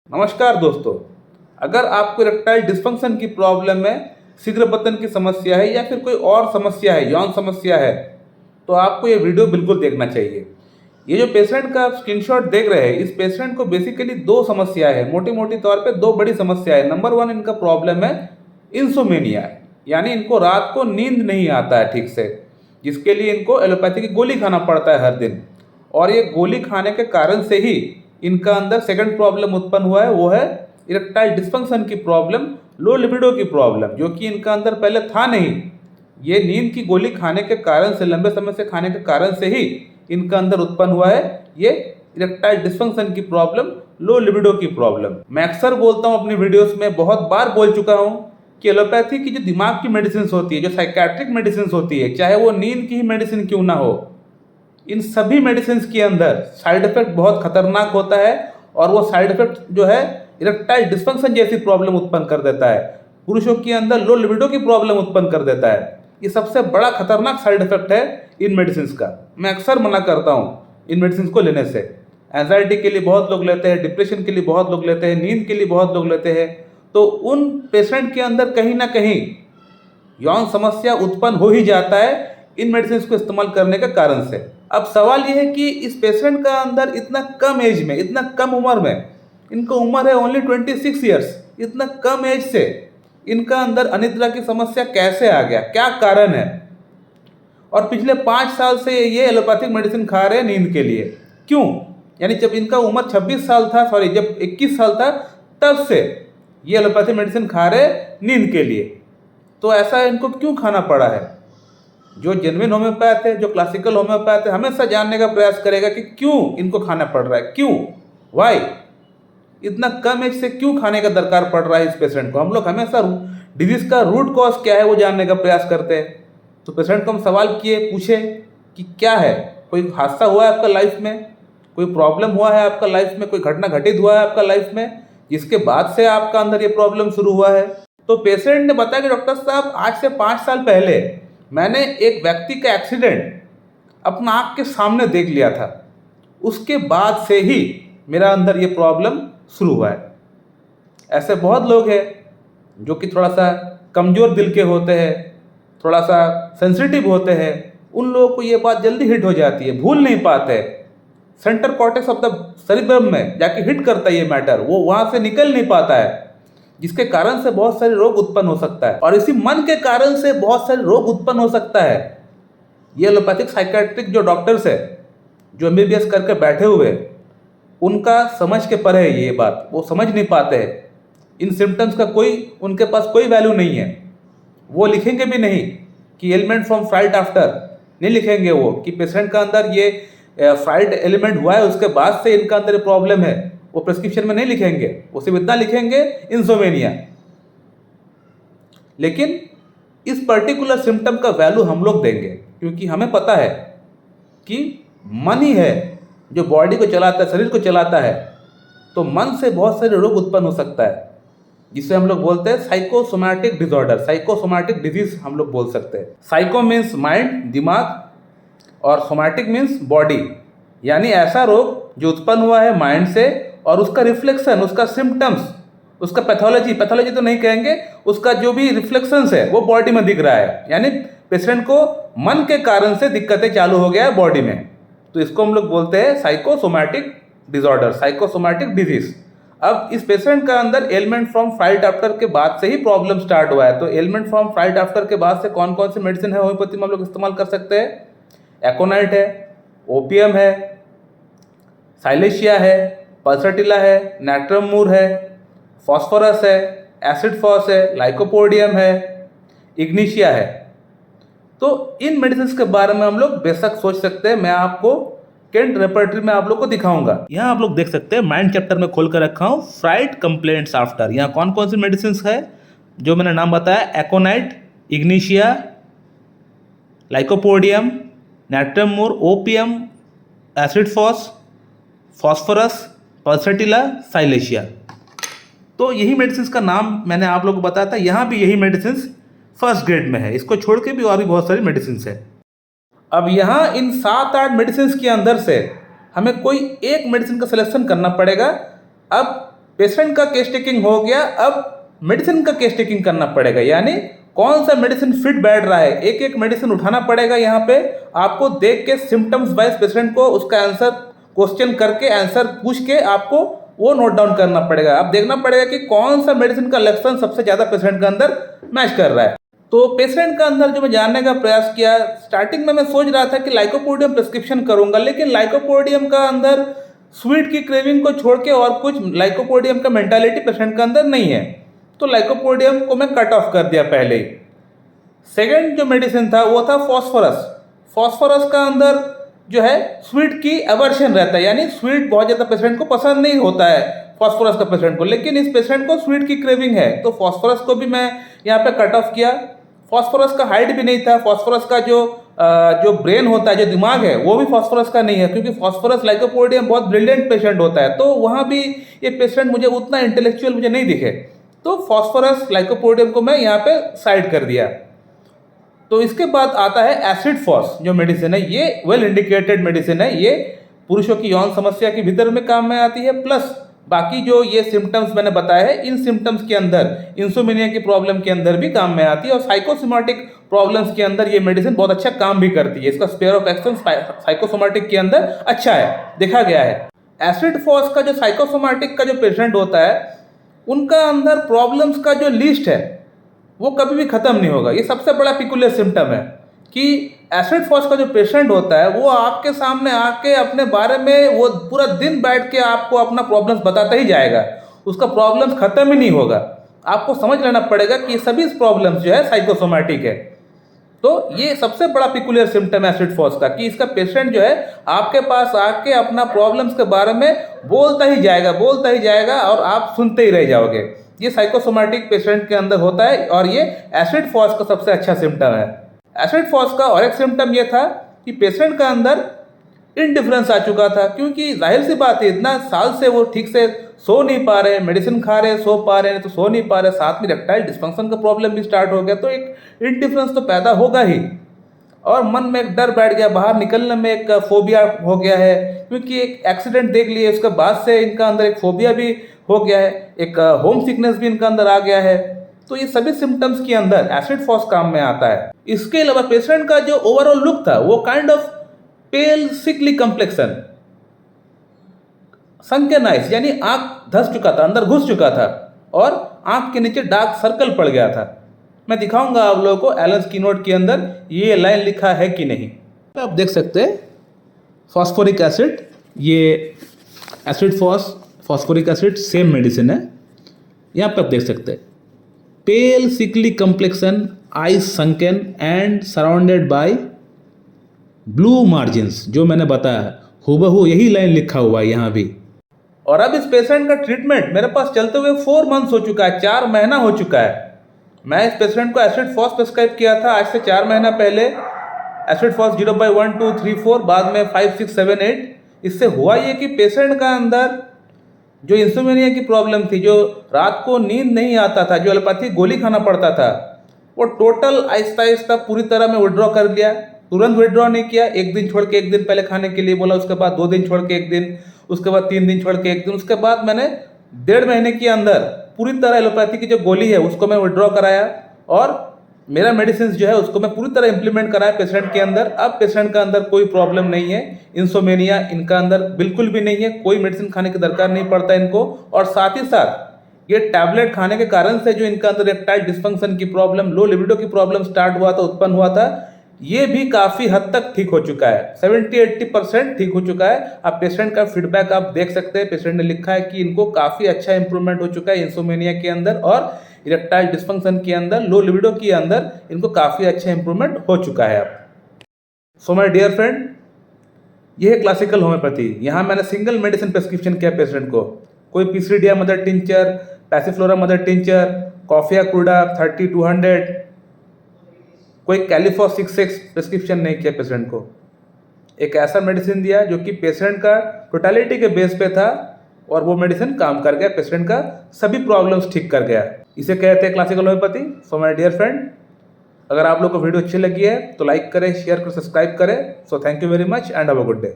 नमस्कार दोस्तों। अगर आपको इरेक्टाइल डिस्फंक्शन की प्रॉब्लम है, शीघ्र पतन की समस्या है या फिर कोई और समस्या है, यौन समस्या है, तो आपको ये वीडियो बिल्कुल देखना चाहिए। ये जो पेशेंट का आप स्क्रीनशॉट देख रहे हैं, इस पेशेंट को बेसिकली दो समस्या है, मोटी मोटी तौर पे दो बड़ी समस्या है। नंबर वन, इनका प्रॉब्लम है इंसोमेनिया, यानी इनको रात को नींद नहीं आता है ठीक से, जिसके लिए इनको एलोपैथी की गोली खाना पड़ता है हर दिन। और ये गोली खाने के कारण से ही इनका अंदर सेकंड प्रॉब्लम उत्पन्न हुआ है, वो है इरेक्टाइल डिस्फंक्शन की प्रॉब्लम, लो लिबिडो की प्रॉब्लम, जो कि इनका अंदर पहले था नहीं। ये नींद की गोली खाने के कारण से, लंबे समय से खाने के कारण से ही इनका अंदर उत्पन्न हुआ है ये इरेक्टाइल डिस्फंक्शन की प्रॉब्लम, लो लिबिडो की प्रॉब्लम। मैं अक्सर बोलता हूँ अपनी वीडियोस में, बहुत बार बोल चुका हूँ कि एलोपैथी की जो दिमाग की मेडिसिन होती है, जो साइकेट्रिक मेडिसिन होती है, चाहे वो नींद की ही मेडिसिन क्यों ना हो, इन सभी मेडिसिन के अंदर साइड इफेक्ट बहुत खतरनाक होता है। और वो साइड इफेक्ट जो है इरेक्टाइल डिस्फंक्शन जैसी प्रॉब्लम उत्पन्न कर देता है, पुरुषों के अंदर लो लिबिडो की प्रॉब्लम उत्पन्न कर देता है। ये सबसे बड़ा खतरनाक साइड इफेक्ट है इन मेडिसिन का। मैं अक्सर मना करता हूँ इन मेडिसिन को लेने से। एंजाइटी के लिए बहुत लोग लेते हैं, डिप्रेशन के लिए बहुत लोग लेते हैं, नींद के लिए बहुत लोग लेते हैं। तो उन पेशेंट के अंदर कहीं ना कहीं यौन समस्या उत्पन्न हो ही जाता है इन मेडिसिन को इस्तेमाल करने के कारण से। अब सवाल यह है कि इस पेशेंट का अंदर इतना कम एज में, इतना कम उम्र में, इनका उम्र है ओनली 26 ईयर्स, इतना कम एज से इनका अंदर अनिद्रा की समस्या कैसे आ गया, क्या कारण है? और पिछले 5 साल से ये एलोपैथिक मेडिसिन खा रहे हैं नींद के लिए, क्यों? यानी जब इनका उम्र 26 साल था, सॉरी जब 21 साल था, तब से ये एलोपैथिक मेडिसिन खा रहे नींद के लिए। तो ऐसा इनको क्यों खाना पड़ा है? जो जेन्युइन होम्योपैथ है, जो क्लासिकल होम्योपैथ है, हमेशा जानने का प्रयास करेगा कि क्यों इनको खाना पड़ रहा है, क्यों, वाई, इतना कम एज से क्यों खाने का दरकार पड़ रहा है इस पेशेंट को। हम लोग हमेशा डिजीज का रूट कॉज क्या है वो जानने का प्रयास करते हैं। तो पेशेंट को हम सवाल किए, पूछे कि क्या है, कोई हादसा हुआ है आपका लाइफ में, कोई प्रॉब्लम हुआ है आपका लाइफ में, कोई घटना घटित हुआ है आपका लाइफ में जिसके बाद से आपका अंदर ये प्रॉब्लम शुरू हुआ है? तो पेशेंट ने बताया कि डॉक्टर साहब, आज से 5 साल पहले मैंने एक व्यक्ति का एक्सीडेंट अपना आँख के सामने देख लिया था, उसके बाद से ही मेरा अंदर ये प्रॉब्लम शुरू हुआ है। ऐसे बहुत लोग हैं जो कि थोड़ा सा कमज़ोर दिल के होते हैं, थोड़ा सा सेंसिटिव होते हैं, उन लोगों को ये बात जल्दी हिट हो जाती है, भूल नहीं पाते। Centre cortex of the cerebrum में जाके हिट करता है ये मैटर, वो वहाँ से निकल नहीं पाता है, जिसके कारण से बहुत सारे रोग उत्पन्न हो सकता है। और इसी मन के कारण से बहुत सारे रोग उत्पन्न हो सकता है। ये एलोपैथिक साइकेट्रिक जो डॉक्टर्स है, जो एमबीबीएस करके बैठे हुए, उनका समझ के परे है ये बात, वो समझ नहीं पाते हैं। इन सिम्टम्स का कोई उनके पास कोई वैल्यू नहीं है। वो लिखेंगे भी नहीं कि एलिमेंट फ्रॉम फ्राइट आफ्टर, नहीं लिखेंगे वो कि पेशेंट का अंदर ये फ्राइट एलिमेंट हुआ है उसके बाद से इनका अंदर प्रॉब्लम है, वो प्रिस्क्रिप्शन में नहीं लिखेंगे। वो सिर्फ इतना लिखेंगे इंसोमेनिया। लेकिन इस पर्टिकुलर सिम्टम का वैल्यू हम लोग देंगे, क्योंकि हमें पता है कि मन ही है जो बॉडी को चलाता है, शरीर को चलाता है। तो मन से बहुत सारे रोग उत्पन्न हो सकता है, जिसे हम लोग बोलते हैं साइकोसोमैटिक डिसऑर्डर, साइकोसोमैटिक डिजीज हम लोग बोल सकते हैं। साइको मीन्स माइंड, दिमाग, और सोमैटिक मीन्स बॉडी, यानी ऐसा रोग जो उत्पन्न हुआ है माइंड से और उसका रिफ्लेक्शन, उसका सिम्टम्स, उसका पैथोलॉजी, पैथोलॉजी तो नहीं कहेंगे, उसका जो भी रिफ्लेक्शंस है वो बॉडी में दिख रहा है। यानी पेशेंट को मन के कारण से दिक्कतें चालू हो गया है बॉडी में, तो इसको हम लोग बोलते हैं साइकोसोमैटिक डिसऑर्डर, साइकोसोमैटिक डिजीज। अब इस पेशेंट का अंदर एलिमेंट फ्रॉम फ्राइट आफ्टर के बाद से ही प्रॉब्लम स्टार्ट हुआ है। तो एलिमेंट फ्रॉम फ्राइट आफ्टर के बाद से कौन कौन सी मेडिसिन है होम्योपैथी में हम लोग इस्तेमाल कर सकते हैं? एकोनाइट है, ओपियम है, साइलेशिया है, पल्सटिला है, नैट्रमूर है, फॉस्फोरस है, एसिड फॉस है, लाइकोपोडियम है, इग्निशिया है। तो इन मेडिसिन के बारे में हम लोग बेशक सोच सकते हैं। मैं आपको केंट रेपर्टरी में आप लोग को दिखाऊंगा। यहाँ आप लोग देख सकते हैं, माइंड चैप्टर में खोल कर रखा हूँ, फ्राइट कंप्लेंट्स आफ्टर। यहाँ कौन कौन सी मेडिसिन है जो मैंने नाम बताया? Aconite, ignatia, lycopodium, natrum mur, opium, acid phos, phosphorus, pulsatilla, silicea. तो यही मेडिसिन का नाम मैंने आप लोगों को बताया था। यहाँ भी यही मेडिसिन फर्स्ट ग्रेड में है, इसको छोड़ के भी और भी बहुत सारी मेडिसिन है। अब यहाँ इन 7-8 मेडिसिन के अंदर से हमें कोई एक मेडिसिन का सिलेक्शन करना पड़ेगा। अब पेशेंट का केस टेकिंग हो गया, अब मेडिसिन का केस टेकिंग करना पड़ेगा, यानी कौन सा मेडिसिन फिट बैठ रहा है, एक एक मेडिसिन उठाना पड़ेगा। यहाँ पे आपको देख के सिम्टम्स वाइज पेशेंट को उसका आंसर क्वेश्चन करके आंसर पूछ के आपको वो नोट डाउन करना पड़ेगा। अब देखना पड़ेगा कि कौन सा मेडिसिन का लक्षण सबसे ज़्यादा पेशेंट के अंदर मैच कर रहा है। तो पेशेंट का अंदर जो मैं जानने का प्रयास किया, स्टार्टिंग में मैं सोच रहा था कि लाइकोपोडियम प्रिस्क्रिप्शन करूंगा, लेकिन लाइकोपोडियम का अंदर स्वीट की क्रेविंग को छोड़ के और कुछ लाइकोपोडियम का मेंटालिटी पेशेंट के अंदर नहीं है, तो लाइकोपोडियम को मैं कट ऑफ कर दिया पहले ही। सेकेंड जो मेडिसिन था वो था फॉस्फोरस। फॉस्फोरस का अंदर जो है स्वीट की अवर्शन रहता है, यानी स्वीट बहुत ज़्यादा पेशेंट को पसंद नहीं होता है फॉस्फोरस का पेशेंट को, लेकिन इस पेशेंट को स्वीट की क्रेविंग है, तो फॉस्फोरस को भी मैं यहाँ पे कट ऑफ किया। फॉस्फोरस का हाइट भी नहीं था, फॉस्फोरस का जो ब्रेन होता है, जो दिमाग है, वो भी फॉस्फोरस का नहीं है, क्योंकि फॉस्फोरस लाइकोपोडियम बहुत ब्रिलियंट पेशेंट होता है, तो वहाँ भी ये पेशेंट मुझे उतना इंटेलेक्चुअल मुझे नहीं दिखे, तो फॉस्फोरस लाइकोपोडियम को मैं यहाँ पे साइड कर दिया। तो इसके बाद आता है एसिड फॉस जो मेडिसिन है, ये वेल इंडिकेटेड मेडिसिन है, ये पुरुषों की यौन समस्या के भीतर में काम में आती है, प्लस बाकी जो ये सिम्टम्स मैंने बताया है, इन सिम्टम्स के अंदर इंसोमिनिया की प्रॉब्लम के अंदर भी काम में आती है, और साइकोसोमैटिक प्रॉब्लम्स के अंदर ये मेडिसिन बहुत अच्छा काम भी करती है। इसका स्पेयर ऑफ एक्शन साइकोसोमैटिक के अंदर अच्छा है, देखा गया है। एसिड फॉस का जो साइकोसोमैटिक का जो पेशेंट होता है, उनका अंदर प्रॉब्लम्स का जो लिस्ट है वो कभी भी खत्म नहीं होगा। ये सबसे बड़ा पिकुलियर सिम्टम है कि एसिड फॉस का जो पेशेंट होता है वो आपके सामने आके अपने बारे में वो पूरा दिन बैठ के आपको अपना प्रॉब्लम्स बताता ही जाएगा, उसका प्रॉब्लम्स खत्म ही नहीं होगा। आपको समझ लेना पड़ेगा कि ये सभी प्रॉब्लम्स जो है साइकोसोमैटिक है। तो ये सबसे बड़ा पिकुलियर सिम्टम है एसिड फॉस का, कि इसका पेशेंट जो है आपके पास आके अपना प्रॉब्लम्स के बारे में बोलता ही जाएगा और आप सुनते ही रह जाओगे। ये साइकोसोमैटिक पेशेंट के अंदर होता है, और ये एसिड फॉस का सबसे अच्छा सिम्टम है। एसिड फॉस का और एक सिम्टम ये था कि पेशेंट का अंदर इनडिफरेंस आ चुका था, क्योंकि जाहिर सी बात है इतना साल से वो ठीक से सो नहीं पा रहे, मेडिसिन खा रहे सो पा रहे हैं तो सो नहीं पा रहे, साथ में इरेक्टाइल डिस्फंक्शन का प्रॉब्लम भी स्टार्ट हो गया, तो एक इनडिफरेंस तो पैदा होगा ही, और मन में एक डर बैठ गया, बाहर निकलने में एक फोबिया हो गया है, क्योंकि एक एक्सीडेंट देख लिए उसके बाद से इनका अंदर एक फोबिया भी हो गया है, एक होम सिकनेस भी इनका अंदर आ गया है। तो ये सभी सिम्टम्स के अंदर एसिड फॉस काम में आता है। इसके अलावा पेशेंट का जो ओवरऑल लुक था वो kind of pale sickly complexion, sunken eyes, यानी आंख धस चुका था, अंदर घुस चुका था, और आंख के नीचे डार्क सर्कल पड़ गया था। मैं दिखाऊंगा आप लोगों को एलन कीनोट के अंदर ये लाइन लिखा है कि नहीं। आप देख सकते हैं फॉस्फोरिक एसिड, ये acid phosphoric acid same medicine है। यहाँ पर आप देख सकते हैं pale sickly complexion, eyes sunken and surrounded by blue margins, जो मैंने बताया हूबहू यही लाइन लिखा हुआ है यहाँ भी। और अब इस पेशेंट का ट्रीटमेंट मेरे पास चलते हुए 4 मंथ्स हो चुका है, 4 महीना हो चुका है। मैं इस पेशेंट को एसिड फॉस प्रिस्क्राइब किया था आज से 4 महीना पहले, एसिड फॉस 0/1 2 3 4, बाद में 5 6 7 8। इससे हुआ ये कि पेशेंट का अंदर जो इंसोमेनिया की प्रॉब्लम थी, जो रात को नींद नहीं आता था, जो एलोपैथिक गोली खाना पड़ता था, वो टोटल आहिस्ता आहिस्ता पूरी तरह में विड्रॉ कर लिया। तुरंत विड्रॉ नहीं किया, एक दिन छोड़ के एक दिन पहले खाने के लिए बोला, उसके बाद 2 दिन छोड़ के एक दिन, उसके बाद 3 दिन छोड़ के एक दिन, उसके बाद मैंने 1.5 महीने के अंदर पूरी तरह एलोपैथी की जो गोली है उसको मैं विड्रॉ कराया, और मेरा मेडिसिन जो है उसको मैं पूरी तरह इंप्लीमेंट कराया पेशेंट के अंदर। अब पेशेंट का अंदर कोई प्रॉब्लम नहीं है, इंसोमेनिया इनका अंदर बिल्कुल भी नहीं है, कोई मेडिसिन खाने की दरकार नहीं पड़ता इनको। और साथ ही साथ ये टैबलेट खाने के कारण से जो इनका अंदर इरेक्टाइल डिस्फंक्शन की प्रॉब्लम, लो लिबिडो की प्रॉब्लम स्टार्ट हुआ था, उत्पन्न हुआ था, ये भी काफ़ी हद तक ठीक हो चुका है, 70-80% ठीक हो चुका है। अब पेशेंट का फीडबैक आप देख सकते हैं, पेशेंट ने लिखा है कि इनको काफ़ी अच्छा इंप्रूवमेंट हो चुका है इंसोमेनिया के अंदर, और इरेक्टाइल डिस्फंक्शन के अंदर, लो लिबिडो के अंदर इनको काफ़ी अच्छा इंप्रूवमेंट हो चुका है अब। सो माय डियर फ्रेंड, ये है क्लासिकल होम्योपैथी। यहाँ मैंने सिंगल मेडिसिन प्रेस्क्रिप्शन किया पेशेंट को, कोई piscidia mother tincture, passiflora mother tincture, coffea cruda 30-200, कोई कैलिफॉस 6X प्रेस्क्रिप्शन नहीं किया पेशेंट को। एक ऐसा मेडिसिन दिया जो कि पेशेंट का टोटलिटी के बेस पे था, और वो मेडिसिन काम कर गया, पेशेंट का सभी प्रॉब्लम्स ठीक कर गया। इसे कहते हैं classical homeopathy. So my dear friend, अगर आप लोग को वीडियो अच्छी लगी है तो लाइक करें, शेयर करें, सब्सक्राइब करें। So thank you very much and have a good day.